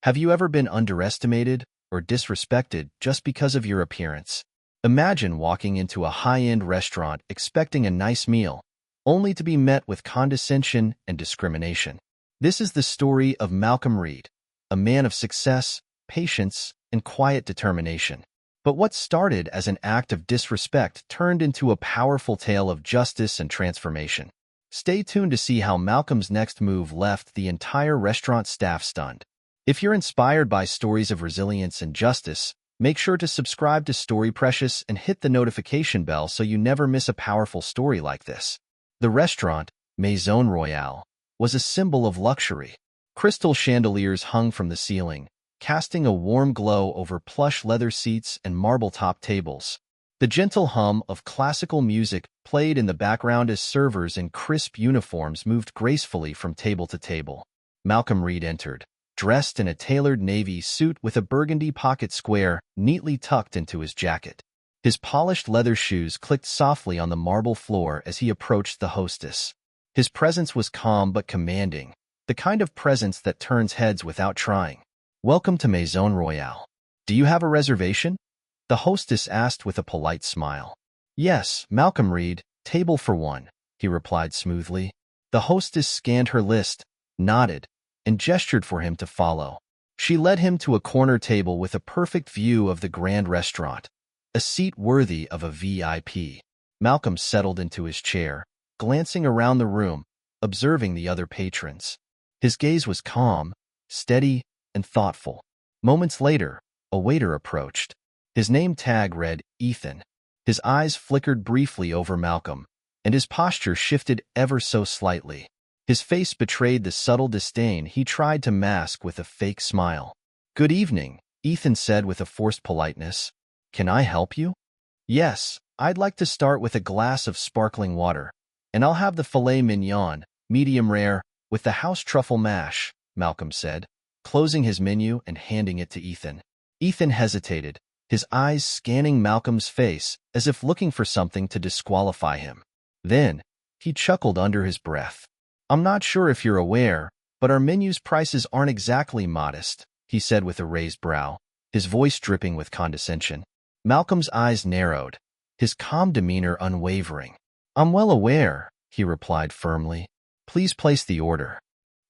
Have you ever been underestimated or disrespected just because of your appearance? Imagine walking into a high-end restaurant expecting a nice meal, only to be met with condescension and discrimination. This is the story of Malcolm Reed, a man of success, patience, and quiet determination. But what started as an act of disrespect turned into a powerful tale of justice and transformation. Stay tuned to see how Malcolm's next move left the entire restaurant staff stunned. If you're inspired by stories of resilience and justice, make sure to subscribe to Story Precious and hit the notification bell so you never miss a powerful story like this. The restaurant, Maison Royale, was a symbol of luxury. Crystal chandeliers hung from the ceiling, casting a warm glow over plush leather seats and marble-top tables. The gentle hum of classical music played in the background as servers in crisp uniforms moved gracefully from table to table. Malcolm Reed entered, dressed in a tailored navy suit with a burgundy pocket square neatly tucked into his jacket. His polished leather shoes clicked softly on the marble floor as he approached the hostess. His presence was calm but commanding, the kind of presence that turns heads without trying. "Welcome to Maison Royale. Do you have a reservation?" the hostess asked with a polite smile. "Yes, Malcolm Reed, table for one," he replied smoothly. The hostess scanned her list, nodded, and gestured for him to follow. She led him to a corner table with a perfect view of the grand restaurant, a seat worthy of a VIP. Malcolm settled into his chair, glancing around the room, observing the other patrons. His gaze was calm, steady, and thoughtful. Moments later, a waiter approached. His name tag read Ethan. His eyes flickered briefly over Malcolm, and his posture shifted ever so slightly. His face betrayed the subtle disdain he tried to mask with a fake smile. "Good evening," Ethan said with a forced politeness. "Can I help you?" "Yes, I'd like to start with a glass of sparkling water, and I'll have the filet mignon, medium rare, with the house truffle mash," Malcolm said, closing his menu and handing it to Ethan. Ethan hesitated, his eyes scanning Malcolm's face as if looking for something to disqualify him. Then, he chuckled under his breath. "I'm not sure if you're aware, but our menu's prices aren't exactly modest," he said with a raised brow, his voice dripping with condescension. Malcolm's eyes narrowed, his calm demeanor unwavering. "I'm well aware," he replied firmly. "Please place the order."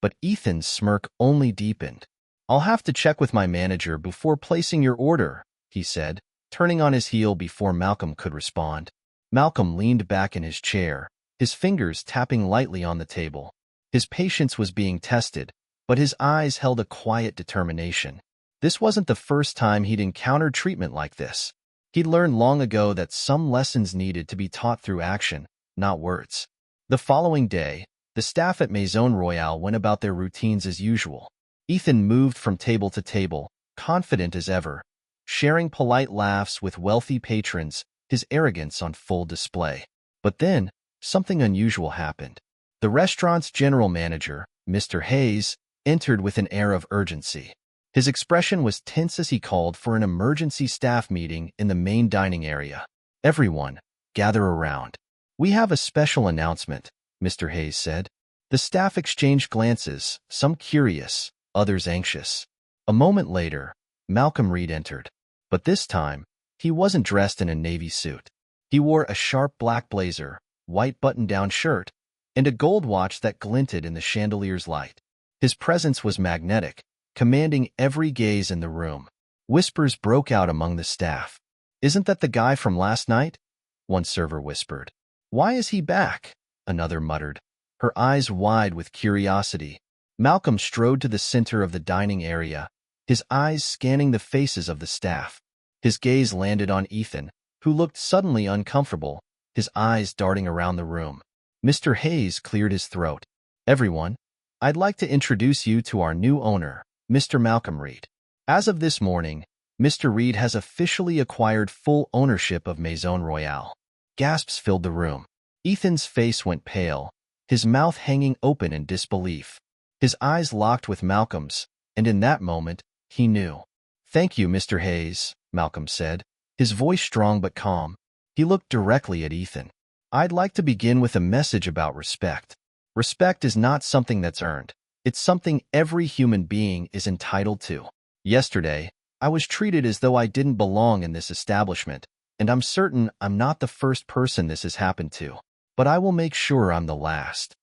But Ethan's smirk only deepened. "I'll have to check with my manager before placing your order," he said, turning on his heel before Malcolm could respond. Malcolm leaned back in his chair, his fingers tapping lightly on the table. His patience was being tested, but his eyes held a quiet determination. This wasn't the first time he'd encountered treatment like this. He'd learned long ago that some lessons needed to be taught through action, not words. The following day, the staff at Maison Royale went about their routines as usual. Ethan moved from table to table, confident as ever, sharing polite laughs with wealthy patrons, his arrogance on full display. But then, something unusual happened. The restaurant's general manager, Mr. Hayes, entered with an air of urgency. His expression was tense as he called for an emergency staff meeting in the main dining area. "Everyone, gather around. We have a special announcement," Mr. Hayes said. The staff exchanged glances, some curious, others anxious. A moment later, Malcolm Reed entered. But this time, he wasn't dressed in a navy suit. He wore a sharp black blazer, white button-down shirt, and a gold watch that glinted in the chandelier's light. His presence was magnetic, commanding every gaze in the room. Whispers broke out among the staff. "Isn't that the guy from last night?" one server whispered. "Why is he back?" another muttered, her eyes wide with curiosity. Malcolm strode to the center of the dining area, his eyes scanning the faces of the staff. His gaze landed on Ethan, who looked suddenly uncomfortable, his eyes darting around the room. Mr. Hayes cleared his throat. "Everyone, I'd like to introduce you to our new owner, Mr. Malcolm Reed. As of this morning, Mr. Reed has officially acquired full ownership of Maison Royale." Gasps filled the room. Ethan's face went pale, his mouth hanging open in disbelief. His eyes locked with Malcolm's, and in that moment, he knew. "Thank you, Mr. Hayes," Malcolm said, his voice strong but calm. He looked directly at Ethan. "I'd like to begin with a message about respect. Respect is not something that's earned. It's something every human being is entitled to. Yesterday, I was treated as though I didn't belong in this establishment, and I'm certain I'm not the first person this has happened to. But I will make sure I'm the last.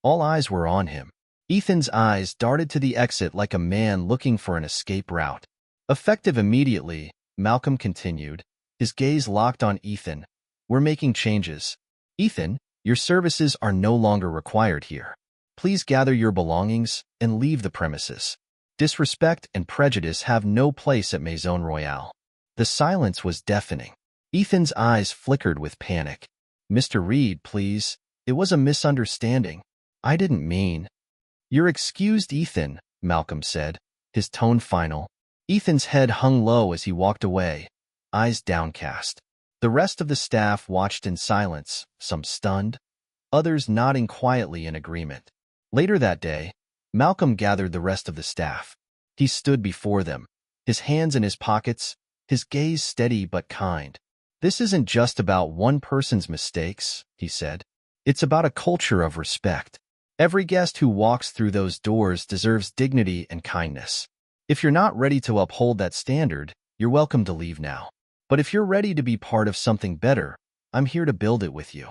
All eyes were on him. Ethan's eyes darted to the exit like a man looking for an escape route. Effective immediately, Malcolm continued, his gaze locked on Ethan. We're making changes. Ethan, your services are no longer required here. Please gather your belongings and leave the premises. Disrespect and prejudice have no place at Maison Royale. The silence was deafening. Ethan's eyes flickered with panic. Mr. Reed, please. It was a misunderstanding. I didn't mean. You're excused, Ethan, Malcolm said, his tone final. Ethan's head hung low as he walked away, eyes downcast. The rest of the staff watched in silence, some stunned, others nodding quietly in agreement. Later that day, Malcolm gathered the rest of the staff. He stood before them, his hands in his pockets, his gaze steady but kind. This isn't just about one person's mistakes, he said. It's about a culture of respect. Every guest who walks through those doors deserves dignity and kindness. If you're not ready to uphold that standard, you're welcome to leave now. But if you're ready to be part of something better, I'm here to build it with you.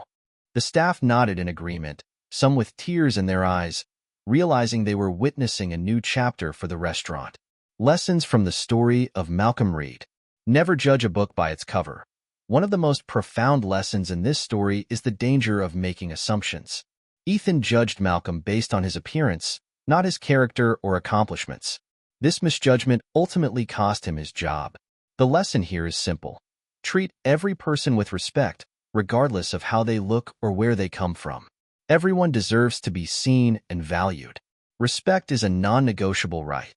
The staff nodded in agreement, some with tears in their eyes, realizing they were witnessing a new chapter for the restaurant. Lessons from the story of Malcolm Reed. Never judge a book by its cover. One of the most profound lessons in this story is the danger of making assumptions. Ethan judged Malcolm based on his appearance, not his character or accomplishments. This misjudgment ultimately cost him his job. The lesson here is simple. Treat every person with respect, regardless of how they look or where they come from. Everyone deserves to be seen and valued. Respect is a non-negotiable right.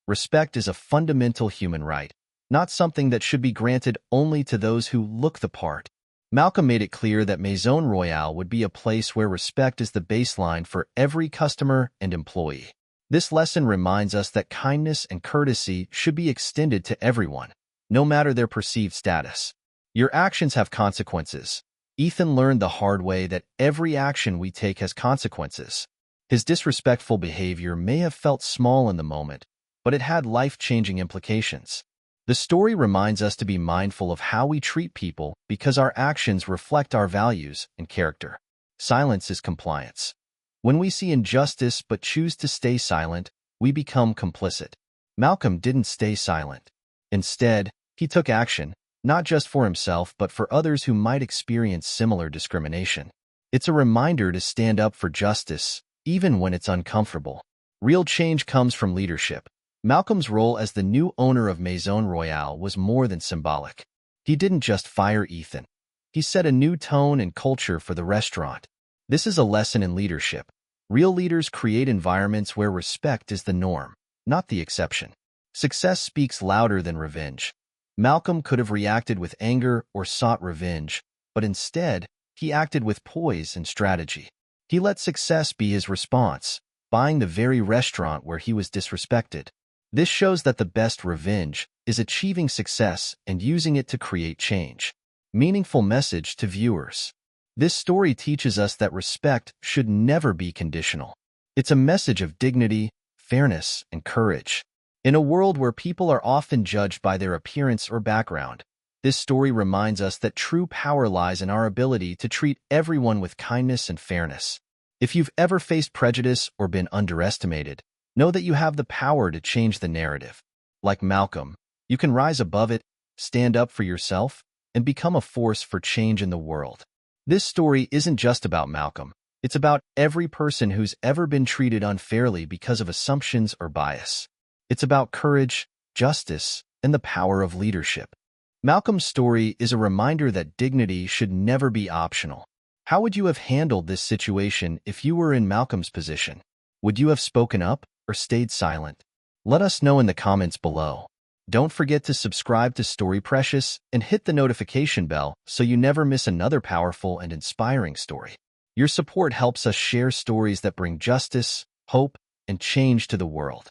Respect is a fundamental human right, not something that should be granted only to those who look the part. Malcolm made it clear that Maison Royale would be a place where respect is the baseline for every customer and employee. This lesson reminds us that kindness and courtesy should be extended to everyone, no matter their perceived status. Your actions have consequences. Ethan learned the hard way that every action we take has consequences. His disrespectful behavior may have felt small in the moment, but it had life-changing implications. The story reminds us to be mindful of how we treat people because our actions reflect our values and character. Silence is compliance. When we see injustice but choose to stay silent, we become complicit. Malcolm didn't stay silent. Instead, he took action, not just for himself but for others who might experience similar discrimination. It's a reminder to stand up for justice, even when it's uncomfortable. Real change comes from leadership. Malcolm's role as the new owner of Maison Royale was more than symbolic. He didn't just fire Ethan. He set a new tone and culture for the restaurant. This is a lesson in leadership. Real leaders create environments where respect is the norm, not the exception. Success speaks louder than revenge. Malcolm could have reacted with anger or sought revenge, but instead, he acted with poise and strategy. He let success be his response, buying the very restaurant where he was disrespected. This shows that the best revenge is achieving success and using it to create change. Meaningful message to viewers. This story teaches us that respect should never be conditional. It's a message of dignity, fairness, and courage. In a world where people are often judged by their appearance or background, this story reminds us that true power lies in our ability to treat everyone with kindness and fairness. If you've ever faced prejudice or been underestimated, know that you have the power to change the narrative. Like Malcolm, you can rise above it, stand up for yourself, and become a force for change in the world. This story isn't just about Malcolm. It's about every person who's ever been treated unfairly because of assumptions or bias. It's about courage, justice, and the power of leadership. Malcolm's story is a reminder that dignity should never be optional. How would you have handled this situation if you were in Malcolm's position? Would you have spoken up or stayed silent? Let us know in the comments below. Don't forget to subscribe to Story Precious and hit the notification bell so you never miss another powerful and inspiring story. Your support helps us share stories that bring justice, hope, and change to the world.